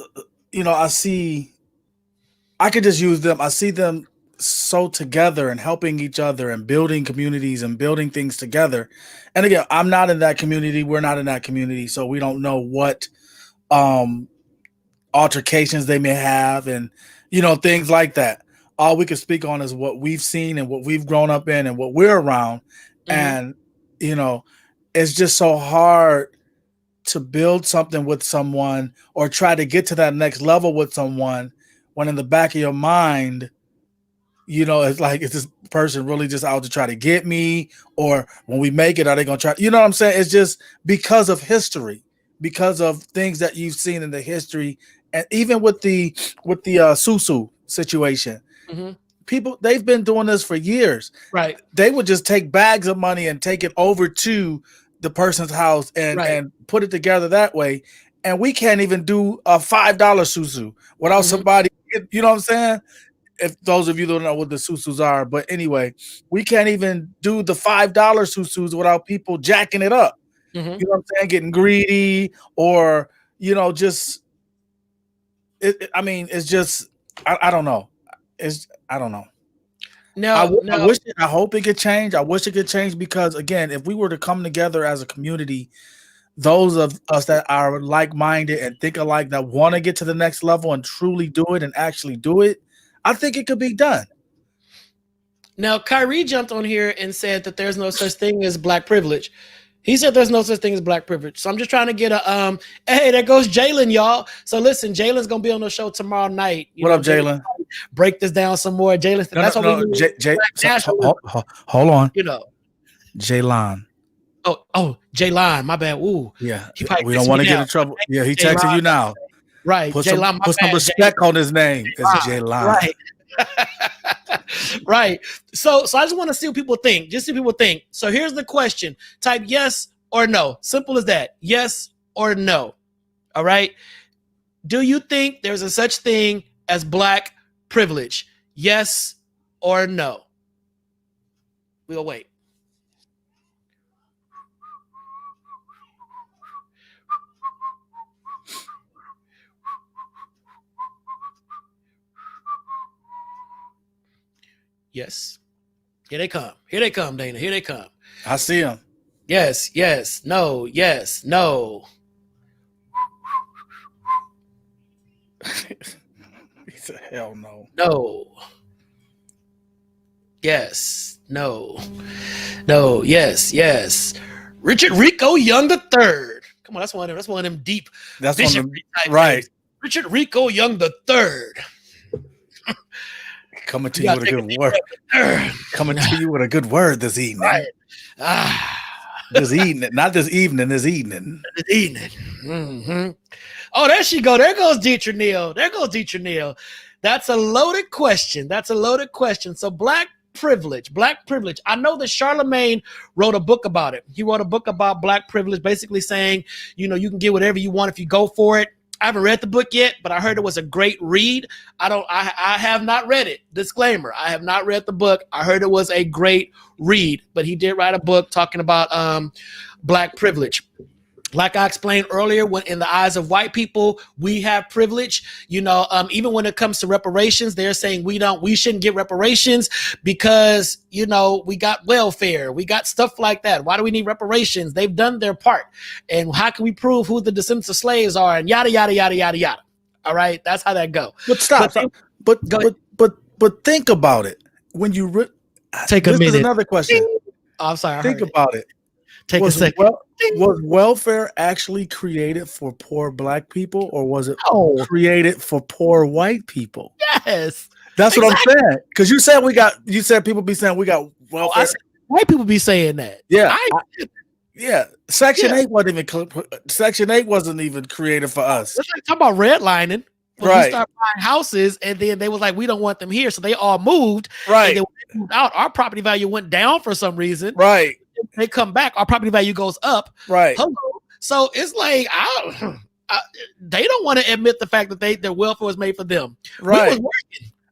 I could just use them. I see them so together and helping each other and building communities and building things together. And again, I'm not in that community. We're not in that community. So we don't know what altercations they may have and, things like that. All we can speak on is what we've seen and what we've grown up in and what we're around. Mm-hmm. And, it's just so hard to build something with someone or try to get to that next level with someone when in the back of your mind, it's like, is this person really just out to try to get me? Or when we make it, are they going to try? You know what I'm saying? It's just because of history, because of things that you've seen in the history. And even with the Susu situation, mm-hmm. People, they've been doing this for years. Right. They would just take bags of money and take it over to the person's house and put it together that way. And we can't even do a $5 Susu without mm-hmm. somebody, you know what I'm saying? If those of you don't know what the Susus are, but anyway, we can't even do the $5 Susus without people jacking it up. Mm-hmm. You know what I'm saying? Getting greedy or, just, it's just, I don't know. I don't know. No, I hope it could change. I wish it could change because, again, if we were to come together as a community, those of us that are like-minded and think alike that want to get to the next level and truly do it and actually do it, I think it could be done. Now, Kyrie jumped on here and said that there's no such thing as black privilege. He said there's no such thing as black privilege. So I'm just trying to get a hey, there goes Jalen, y'all. So listen, Jalen's gonna be on the show tomorrow night. What up, Jalen? Break this down some more. Jalen, that's what we do. Hold on. Jalen. Oh, Jalen, my bad. Ooh. Yeah. We don't want to get in trouble. Yeah, he texting you now. Right. Put some respect on his name. It's Jalen. Right. Right. So I just want to see what people think. Just see what people think. So here's the question. Type yes or no. Simple as that. Yes or no. All right. Do you think there's a such thing as black privilege? Yes or no? We'll wait. Yes. Here they come. Here they come, Dana. Here they come. I see them. Yes, yes, no, yes, no. He said, hell no. No. Yes, no. No, yes, yes. Richard Rico Young the Third. Come on, that's one of them deep. That's one of them, right. Names. Richard Rico Young the Third. Coming to you with a good word. Coming to you with a good word this evening. Right. This evening, not this evening, this evening. This evening. Mm-hmm. Oh, there she go. There goes Dietrich Neal. There goes Dietrich Neal. That's a loaded question. That's a loaded question. So black privilege. I know that Charlemagne wrote a book about it. He wrote a book about black privilege, basically saying, you can get whatever you want if you go for it. I haven't read the book yet, but I heard it was a great read. I have not read it. Disclaimer, I have not read the book. I heard it was a great read, but he did write a book talking about Black privilege. Like I explained earlier, when in the eyes of white people, we have privilege. Even when it comes to reparations, they're saying we shouldn't get reparations because, we got welfare, we got stuff like that. Why do we need reparations? They've done their part. And how can we prove who the descendants of slaves are? And yada, yada, yada, yada, yada. All right. That's how that go. But stop. But think about it. When you take a minute. This is another question. Oh, I'm sorry. Think about it. Take a second. Was welfare actually created for poor Black people, or was it created for poor white people? Yes, that's what I'm saying. Because you said people be saying we got welfare. White people be saying that. Yeah, Section 8 wasn't even Section 8 wasn't even created for us. It's like talking about redlining. Right. We start buying houses, and then they was like, we don't want them here, so they all moved. Right. And then when they moved out, our property value went down for some reason. Right. They come back, our property value goes up. Right. Hello. So it's like they don't want to admit the fact that their welfare was made for them. Right.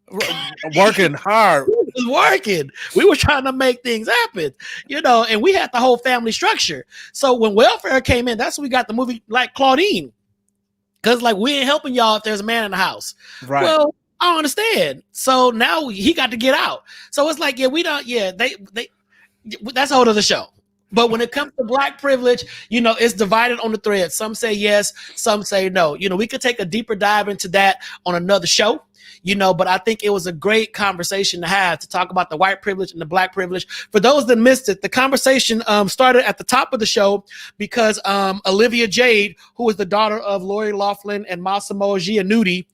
We was working hard. We was working. We were trying to make things happen, and we had the whole family structure. So when welfare came in, that's when we got the movie like Claudine. Because like we ain't helping y'all if there's a man in the house. Right. Well, I don't understand. So now he got to get out. So it's like, they that's a whole other show. But when it comes to Black privilege, it's divided on the thread. Some say yes, some say no. We could take a deeper dive into that on another show. But I think it was a great conversation to have to talk about the white privilege and the Black privilege. For those that missed it, the conversation started at the top of the show because Olivia Jade, who is the daughter of Lori Loughlin and Massimo Giannuti,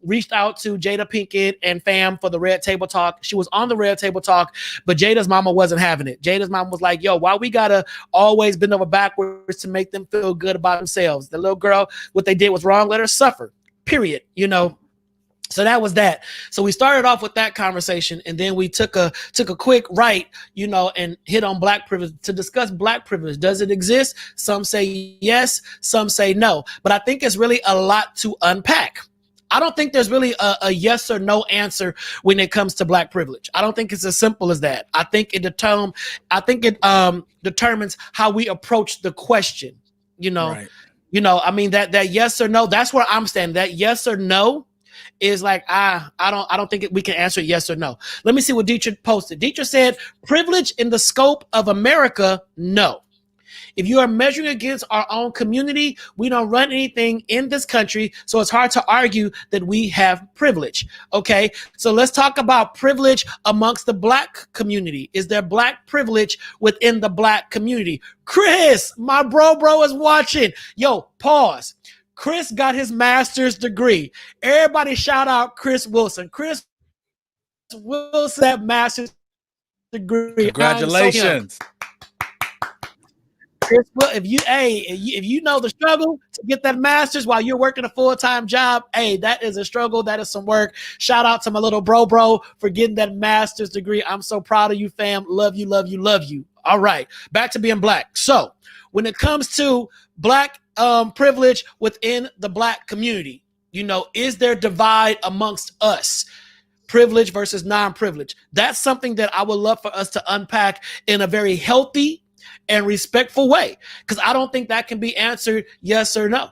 reached out to Jada Pinkett and fam for the Red Table Talk. She was on the Red Table Talk, but Jada's mama wasn't having it. Jada's mama was like, yo, why we gotta always bend over backwards to make them feel good about themselves? The little girl, what they did was wrong, let her suffer, period, So that was that. So we started off with that conversation, and then we took a quick right, and hit on Black privilege to discuss Black privilege. Does it exist? Some say yes, some say no. But I think it's really a lot to unpack. I don't think there's really a yes or no answer when it comes to Black privilege. I don't think it's as simple as that. I think it determines how we approach the question. Right. I mean that yes or no. That's where I'm standing. That yes or no is like I don't think we can answer yes or no. Let me see what Dietrich posted. Dietrich said, privilege in the scope of America, no. If you are measuring against our own community, we don't run anything in this country, so it's hard to argue that we have privilege. Okay, so let's talk about privilege amongst the Black community. Is there Black privilege within the Black community? Chris, my bro is watching. Yo, pause. Chris got his master's degree. Everybody shout out Chris Wilson. Chris Wilson, that master's degree. Congratulations. Chris, if you know the struggle to get that master's while you're working a full-time job, that is a struggle. That is some work. Shout out to my little bro for getting that master's degree. I'm so proud of you, fam. Love you, love you, love you. All right, back to being Black. So when it comes to Black privilege within the Black community, is there divide amongst us? Privilege versus non-privilege. That's something that I would love for us to unpack in a very healthy and respectful way, because I don't think that can be answered yes or no.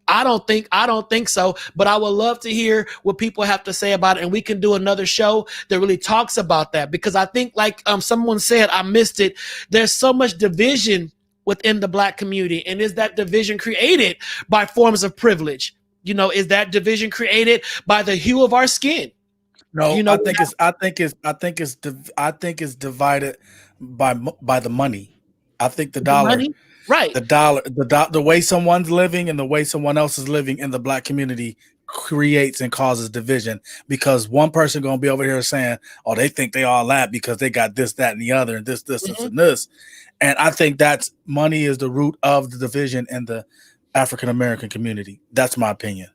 I don't think so, but I would love to hear what people have to say about it, and we can do another show that really talks about that, because I think, like someone said, I missed it, there's so much division within the Black community. And is that division created by forms of privilege? Is that division created by the hue of our skin? No, I think it's divided by the money. I think the dollar, money? Right? The way someone's living and the way someone else is living in the Black community creates and causes division, because one person gonna be over here saying, "Oh, they think they all that because they got this, that, and the other, and this, and this." And I think that's money is the root of the division in the African American community. That's my opinion.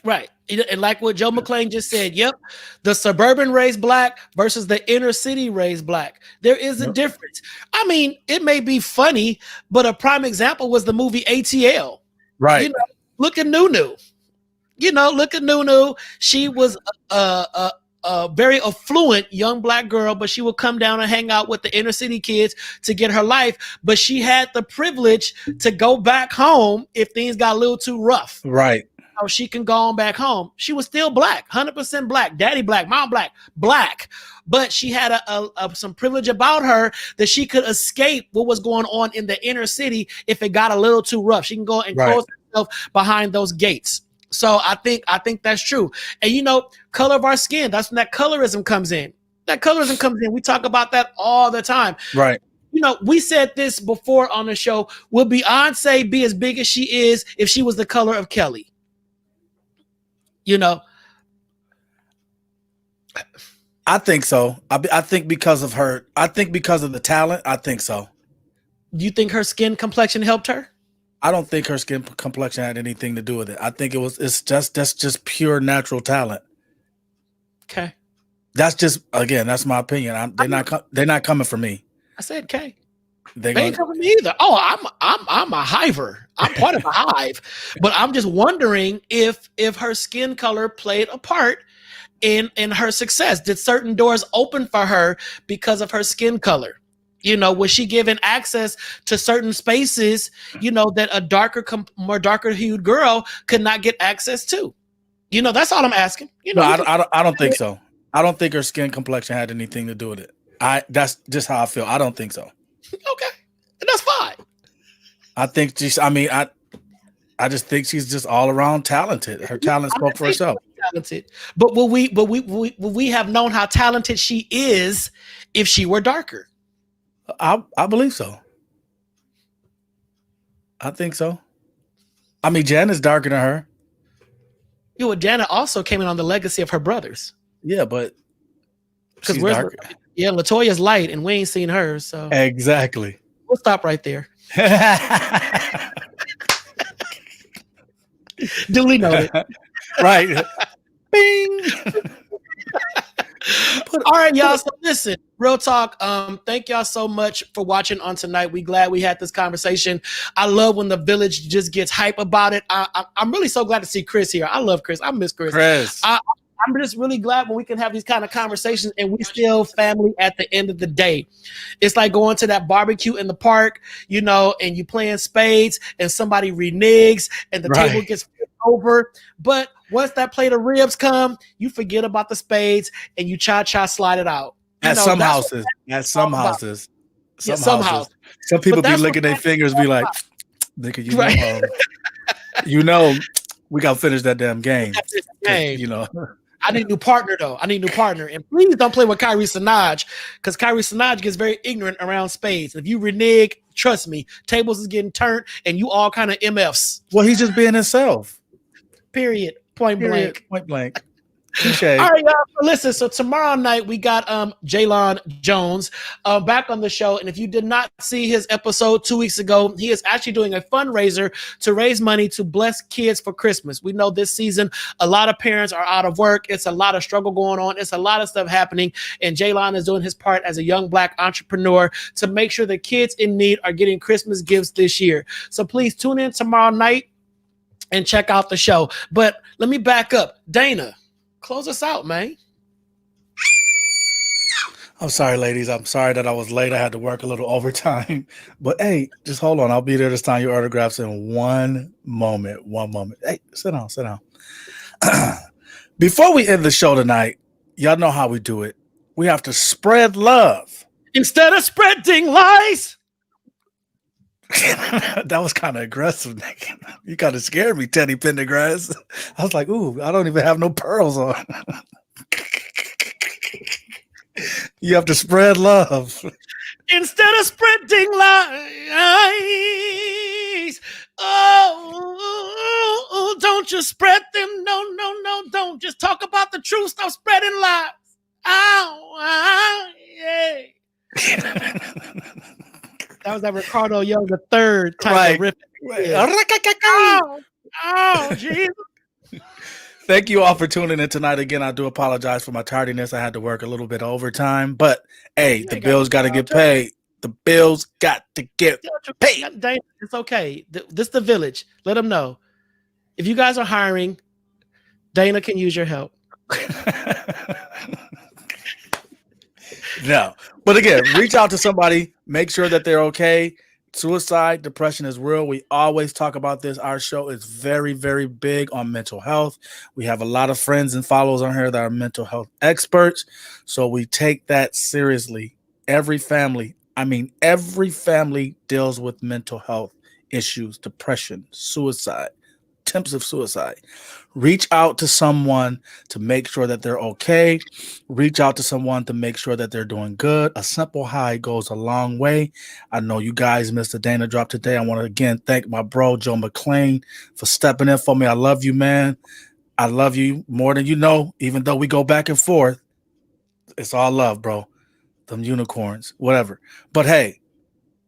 Right. And like what Joe McClain just said, yep, the suburban raised Black versus the inner city raised Black. There is a difference. I mean, it may be funny, but a prime example was the movie ATL. Right. Look at Nunu. Look at Nunu. She was a very affluent young black girl, but she would come down and hang out with the inner city kids to get her life. But she had the privilege to go back home if things got a little too rough. Right. So she can go on back home. She was still black, 100% black, daddy black, mom black. But she had some privilege about her that she could escape what was going on in the inner city if it got a little too rough. She can go and close herself behind those gates. So I think that's true. And color of our skin, that's when that colorism comes in. We talk about that all the time. Right. We said this before on the show. Will Beyonce be as big as she is if she was the color of Kelly? I think so. I think because of her. I think because of the talent. I think so. Do you think her skin complexion helped her? I don't think her skin complexion had anything to do with it. I think that's just pure natural talent. Okay. That's just, again, that's my opinion. They're not coming for me. I said okay. They ain't coming for me either. Oh, I'm a hiver. I'm part of a hive. But I'm just wondering if her skin color played a part in her success. Did certain doors open for her because of her skin color? Was she given access to certain spaces, that a more darker hued girl could not get access to? That's all I'm asking. No, I don't think so. I don't think her skin complexion had anything to do with it. That's just how I feel. I don't think so. Okay. And that's fine. I think I just think she's just all around talented. Her talent spoke for herself. Talented. But will we have known how talented she is if she were darker? I believe so. I think so. Janet's darker than her. Yeah, well, Janet also came in on the legacy of her brothers. Yeah, but because Latoya's light, and we ain't seen her. So exactly. We'll stop right there. Duly noted. Right. Bing. All right, y'all. So listen, real talk. Thank y'all so much for watching on tonight. We glad we had this conversation. I love when the village just gets hype about it. I'm really so glad to see Chris here. I love Chris. I miss Chris. I'm just really glad when we can have these kind of conversations and we still family at the end of the day. It's like going to that barbecue in the park, and you playing spades and somebody reneges and the table gets flipped over. But once that plate of ribs come, you forget about the spades and you cha-cha slide it out. Some houses. Some people be licking their fingers, be like, nigga, we got to finish that damn game. I need a new partner, though. And please don't play with Kyrie Sinaj, because Kyrie Sinaj gets very ignorant around spades. If you renege, trust me, tables is getting turned and you all kind of MFs. Well, he's just being himself. Period. Point blank. Touché. All right, y'all. Listen, so tomorrow night we got Jaylon Jones back on the show. And if you did not see his episode 2 weeks ago, he is actually doing a fundraiser to raise money to bless kids for Christmas. We know this season a lot of parents are out of work. It's a lot of struggle going on. It's a lot of stuff happening. And Jaylon is doing his part as a young black entrepreneur to make sure the kids in need are getting Christmas gifts this year. So please tune in tomorrow night and check out the show. But let me back up. Dana, close us out, man. I'm sorry, ladies. I'm sorry that I was late. I had to work a little overtime. But hey, just hold on. I'll be there to sign your autographs in one moment. Hey, sit down. Before we end the show tonight, y'all know how we do it. We have to spread love. Instead of spreading lies. That was kind of aggressive, nigga. You kind of scared me, Teddy Pendergrass. I was like, ooh, I don't even have no pearls on. You have to spread love. Instead of spreading lies. Oh, don't you spread them. No, don't. Just talk about the truth. Stop spreading lies. Yeah. That was that Ricardo Young III type of riff. Oh, Jesus. Thank you all for tuning in tonight. Again, I do apologize for my tardiness. I had to work a little bit overtime, but hey, the bills got to get paid. The bills got to get paid. It's okay. This the village. Let them know. If you guys are hiring, Dana can use your help. No, but again, reach out to somebody, make sure that they're okay. Suicide, depression is real. We always talk about this. Our show is very, very big on mental health. We have a lot of friends and followers on here that are mental health experts. So we take that seriously. Every family deals with mental health issues, depression, suicide, attempts of suicide. Reach out to someone to make sure that they're okay. Reach out to someone to make sure that they're doing good. A simple hi goes a long way. I know you guys missed the Dana drop today. I want to again thank my bro, Joe McClain, for stepping in for me. I love you, man. I love you more than you know, even though we go back and forth. It's all love, bro. Them unicorns, whatever. But hey,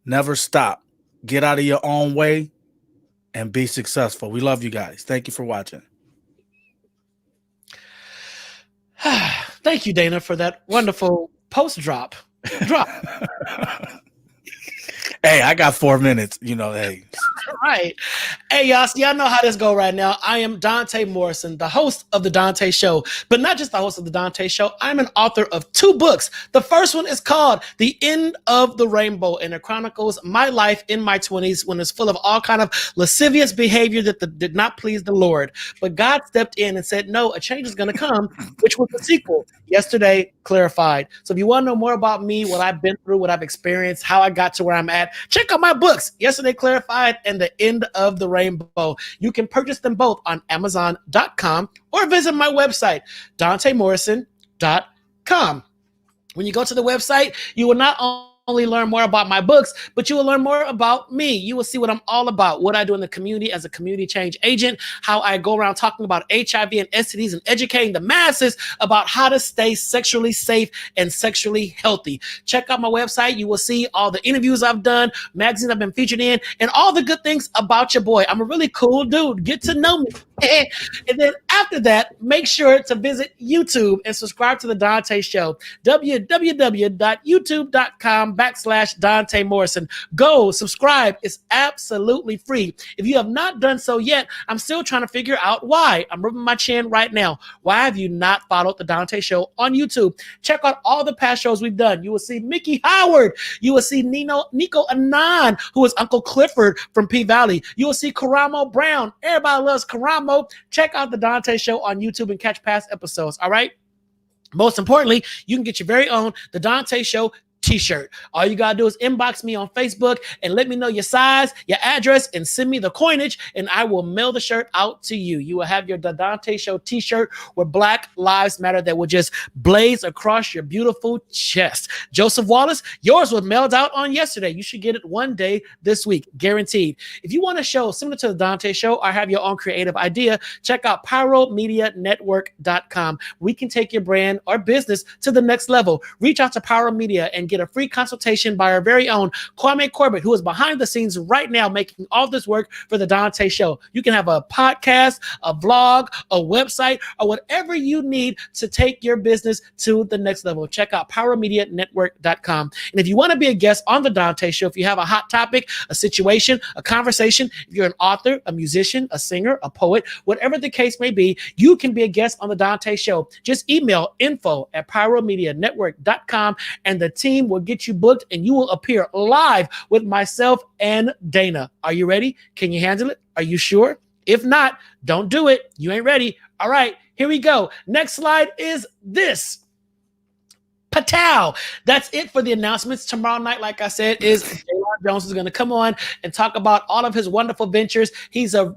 never stop. Get out of your own way and be successful. We love you guys. Thank you for watching. Thank you, Dana, for that wonderful post drop. Hey, I got 4 minutes. Hey. Right. Hey, y'all know how this go right now. I am Donta Morrison, the host of The Donta Show. But not just the host of The Donta Show, I'm an author of 2 books. The first one is called The End of the Rainbow, and it chronicles my life in my 20s when it's full of all kind of lascivious behavior that did not please the Lord. But God stepped in and said, no, a change is going to come, which was the sequel, Yesterday Clarified. So if you want to know more about me, what I've been through, what I've experienced, how I got to where I'm at, check out my books, Yesterday Clarified and The End of the Rainbow. You can purchase them both on Amazon.com or visit my website, DontaMorrison.com. When you go to the website, you will not only learn more about my books, but you will learn more about me. You will see what I'm all about, what I do in the community as a community change agent, how I go around talking about HIV and STDs and educating the masses about how to stay sexually safe and sexually healthy. Check out my website. You will see all the interviews I've done, magazines I've been featured in, and all the good things about your boy. I'm a really cool dude. Get to know me. And then after that, make sure to visit YouTube and subscribe to The Donta Show. www.youtube.com/Donta Morrison. Go subscribe. It's absolutely free. If you have not done so yet, I'm still trying to figure out why. I'm rubbing my chin right now. Why have you not followed The Donta Show on YouTube? Check out all the past shows we've done. You will see Mickey Howard. You will see Nico Anand, who is Uncle Clifford from P-Valley. You will see Karamo Brown. Everybody loves Karamo. Check out The Donta Show on YouTube and catch past episodes. All right. Most importantly, you can get your very own The Donta Show t-shirt. All you gotta do is inbox me on Facebook and let me know your size, your address, and send me the coinage, and I will mail the shirt out to you. You will have your The Donta Show t-shirt with Black Lives Matter that will just blaze across your beautiful chest. Joseph Wallace, yours was mailed out on yesterday. You should get it one day this week, guaranteed. If you want a show similar to The Donta Show or have your own creative idea, check out PyroMediaNetwork.com. We can take your brand or business to the next level. Reach out to Pyro Media and get a free consultation by our very own Kwame Corbett, who is behind the scenes right now making all this work for The Donta Show. You can have a podcast, a vlog, a website, or whatever you need to take your business to the next level. Check out PyroMediaNetwork.com. And if you want to be a guest on The Donta Show, if you have a hot topic, a situation, a conversation, if you're an author, a musician, a singer, a poet, whatever the case may be, you can be a guest on The Donta Show. Just email info@PyroMediaNetwork.com and the team will get you booked and you will appear live with myself and Dana. Are you ready? Can you handle it? Are you sure? If not, don't do it. You ain't ready. All right, here we go. Next slide is this. Patow. That's it for the announcements. Tomorrow night, like I said, is J.R. Jones is going to come on and talk about all of his wonderful ventures. He's a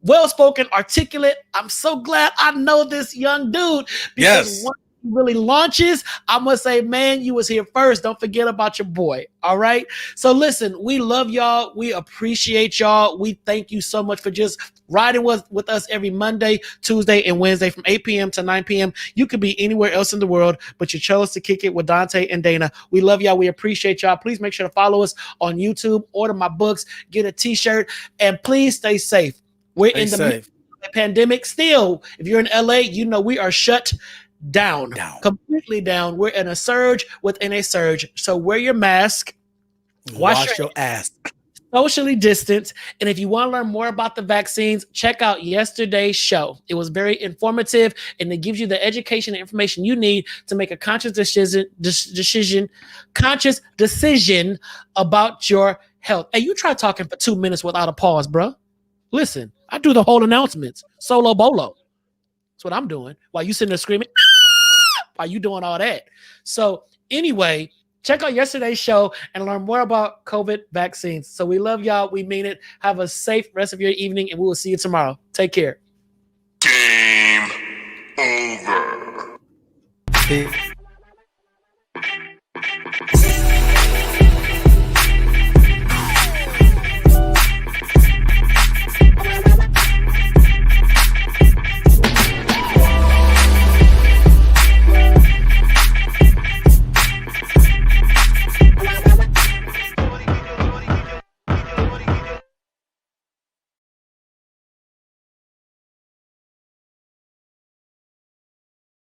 well-spoken, articulate. I'm so glad I know this young dude because once he really launches, I'm going to say, man, you was here first. Don't forget about your boy. All right. So listen, we love y'all. We appreciate y'all. We thank you so much for just riding with us every Monday, Tuesday, and Wednesday from 8 p.m. to 9 p.m. You could be anywhere else in the world, but you chose to kick it with Donta and Dana. We love y'all. We appreciate y'all. Please make sure to follow us on YouTube, order my books, get a t-shirt, and please stay safe. We're in the middle of the pandemic still. If you're in LA, you know we are shut down, completely down. We're in a surge within a surge. So wear your mask, wash your ass. socially distance. And if you want to learn more about the vaccines, check out yesterday's show. It was very informative, and it gives you the education and information you need to make a conscious decision about your health. Hey, you try talking for 2 minutes without a pause, bro. Listen, I do the whole announcements solo bolo. That's what I'm doing while you sitting there screaming. While you doing all that. So anyway, check out yesterday's show and learn more about COVID vaccines. So we love y'all. We mean it. Have a safe rest of your evening, and we will see you tomorrow. Take care. Game over. See?